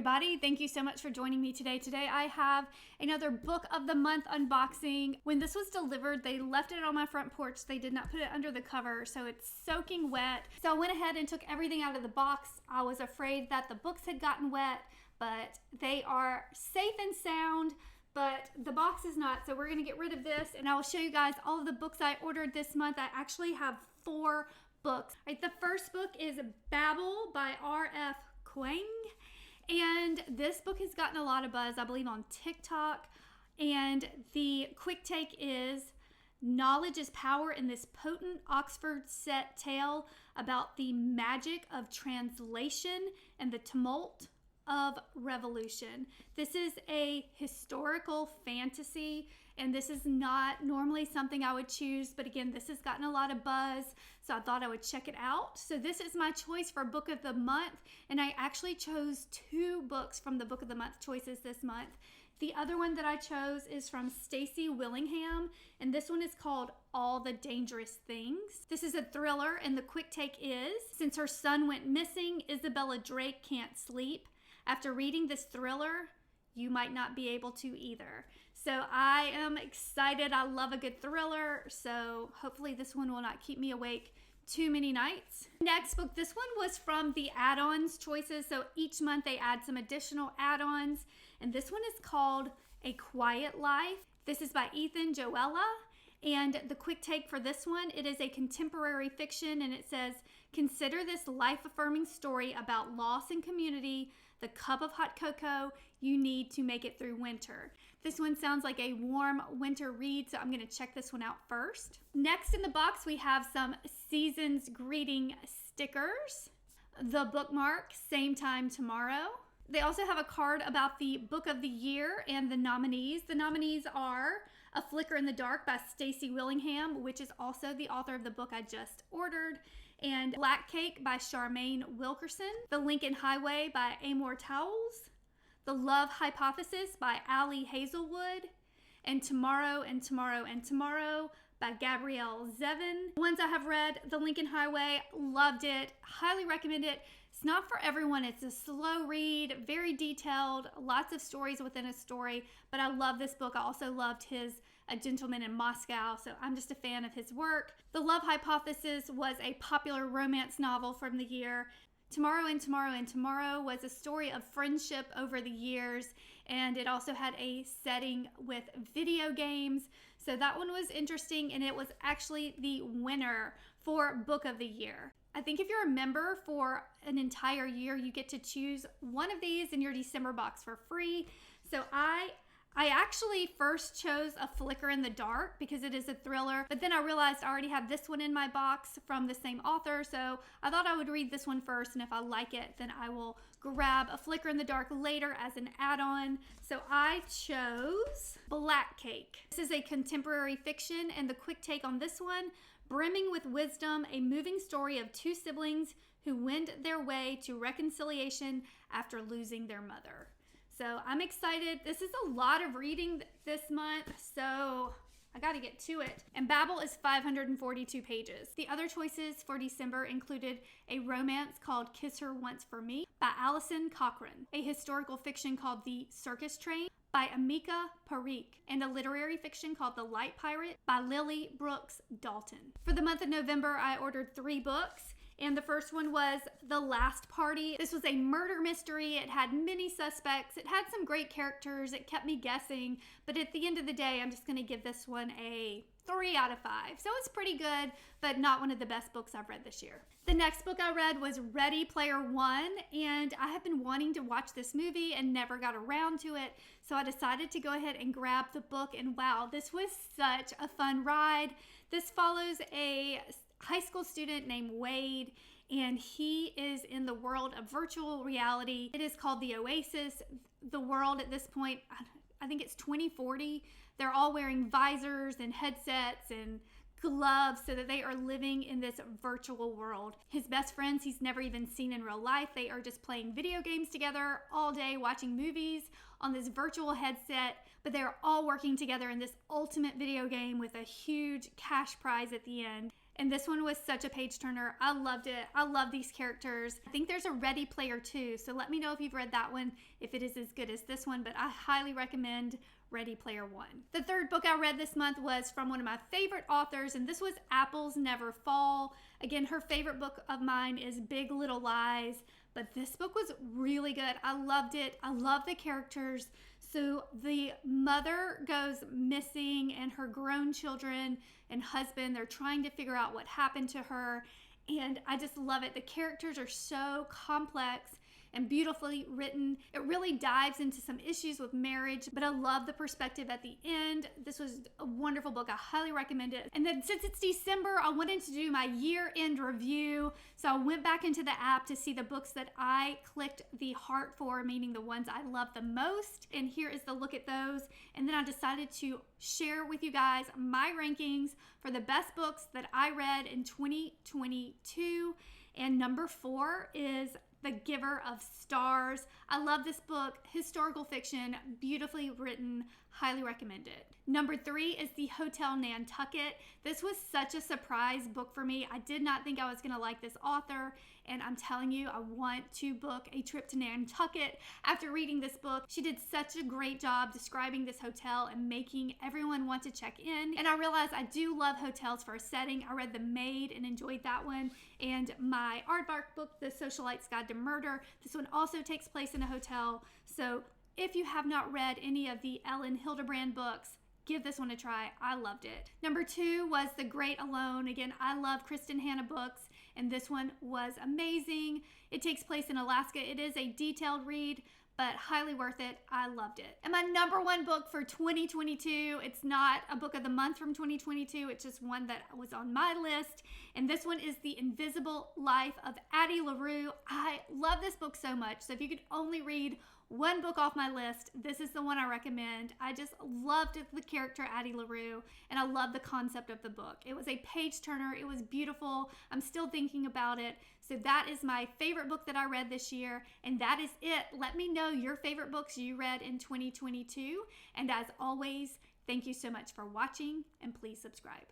everybody. Thank you so much for joining me today. Today I have another book of the month unboxing. When this was delivered, they left it on my front porch. They did not put it under the cover, so it's soaking wet. So I went ahead and took everything out of the box. I was afraid that the books had gotten wet, but they are safe and sound, but the box is not. So we're gonna get rid of this and I will show you guys all of the books I ordered this month. I actually have 4 books. All right, the first book is Babel by R.F. Kuang. And this book has gotten a lot of buzz, I believe, on TikTok. And the quick take is knowledge is power in this potent Oxford set tale about the magic of translation and the tumult of revolution. This is a historical fantasy, and this is not normally something I would choose, but again, this has gotten a lot of buzz, so I thought I would check it out. So this is my choice for book of the month, and I actually chose 2 books from the book of the month choices this month. The other one that I chose is from Stacy Willingham, and this one is called All the Dangerous Things. This is a thriller, and the quick take is, since her son went missing, Isabella Drake can't sleep. After reading this thriller, you might not be able to either. So I am excited. I love a good thriller, so hopefully this one will not keep me awake too many nights. Next book, this one was from the add-ons choices. So each month they add some additional add-ons, and this one is called A Quiet Life. This is by Ethan Joella. And the quick take for this one, it is a contemporary fiction, and it says, consider this life-affirming story about loss and community, the cup of hot cocoa you need to make it through winter. This one sounds like a warm winter read, so I'm going to check this one out first. Next in the box, we have some Seasons Greeting stickers. The bookmark, Same Time Tomorrow. They also have a card about the book of the year and the nominees. The nominees are A Flicker in the Dark by Stacy Willingham, which is also the author of the book I just ordered, and Black Cake by Charmaine Wilkerson, The Lincoln Highway by Amor Towles, The Love Hypothesis by Allie Hazelwood, and Tomorrow and Tomorrow and Tomorrow by Gabrielle Zevin. The ones I have read, The Lincoln Highway, loved it, highly recommend it. It's not for everyone. It's a slow read, very detailed, lots of stories within a story, but I love this book. I also loved his A Gentleman in Moscow, so I'm just a fan of his work. The Love Hypothesis was a popular romance novel from the year. Tomorrow and Tomorrow and Tomorrow was a story of friendship over the years, and it also had a setting with video games. So that one was interesting, and it was actually the winner for Book of the Year. I think if you're a member for an entire year, you get to choose one of these in your December box for free. So I actually first chose A Flicker in the Dark because it is a thriller, but then I realized I already have this one in my box from the same author, so I thought I would read this one first, and if I like it, then I will grab A Flicker in the Dark later as an add-on. So I chose Black Cake. This is a contemporary fiction, and the quick take on this one, brimming with wisdom, a moving story of 2 siblings who wend their way to reconciliation after losing their mother. So I'm excited. This is a lot of reading this month, so I got to get to it. And Babel is 542 pages. The other choices for December included a romance called Kiss Her Once for Me by Alison Cochrane, a historical fiction called The Circus Train by Amika Parikh, and a literary fiction called The Light Pirate by Lily Brooks Dalton. For the month of November, I ordered 3 books. And the first one was The Last Party. This was a murder mystery. It had many suspects. It had some great characters. It kept me guessing. But at the end of the day, I'm just going to give this one a 3 out of 5. So it's pretty good, but not one of the best books I've read this year. The next book I read was Ready Player One, and I have been wanting to watch this movie and never got around to it. So I decided to go ahead and grab the book, and wow, this was such a fun ride. This follows a high school student named Wade, and he is in the world of virtual reality. It is called the Oasis. The world at this point, I think it's 2040. They're all wearing visors and headsets and gloves so that they are living in this virtual world. His best friends he's never even seen in real life. They are just playing video games together all day, watching movies on this virtual headset, but they're all working together in this ultimate video game with a huge cash prize at the end. And this one was such a page turner. I loved it. I love these characters. I think there's a Ready Player 2, so let me know if you've read that one, if it is as good as this one, but I highly recommend Ready Player 1. The third book I read this month was from one of my favorite authors, and this was Apples Never Fall. Again, her favorite book of mine is Big Little Lies, but this book was really good. I loved it. I love the characters. So the mother goes missing, and her grown children and husband, they're trying to figure out what happened to her, and I just love it. The characters are so complex and beautifully written. It really dives into some issues with marriage, but I love the perspective at the end. This was a wonderful book. I highly recommend it. And then since it's December, I wanted to do my year-end review. So I went back into the app to see the books that I clicked the heart for, meaning the ones I love the most. And here is the look at those. And then I decided to share with you guys my rankings for the best books that I read in 2022. And number 4 is The Giver of Stars. I love this book. Historical fiction, beautifully written, highly recommend it. Number 3 is The Hotel Nantucket. This was such a surprise book for me. I did not think I was going to like this author, and I'm telling you, I want to book a trip to Nantucket after reading this book. She did such a great job describing this hotel and making everyone want to check in. And I realized I do love hotels for a setting. I read The Maid and enjoyed that one. And my aardvark book, The Socialite's Guide to Murder, this one also takes place in a hotel. So if you have not read any of the Ellen Hildebrand books, give this one a try. I loved it. Number 2 was The Great Alone. Again, I love Kristen Hanna books, and this one was amazing. It takes place in Alaska. It is a detailed read, but highly worth it. I loved it. And my number 1 book for 2022, it's not a book of the month from 2022, it's just one that was on my list, and this one is The Invisible Life of Addie LaRue. I love this book so much, so if you could only read one book off my list, this is the one I recommend. I just loved the character Addie LaRue, and I love the concept of the book. It was a page turner. It was beautiful. I'm still thinking about it. So that is my favorite book that I read this year, and that is it. Let me know your favorite books you read in 2022, and as always, thank you so much for watching, and please subscribe.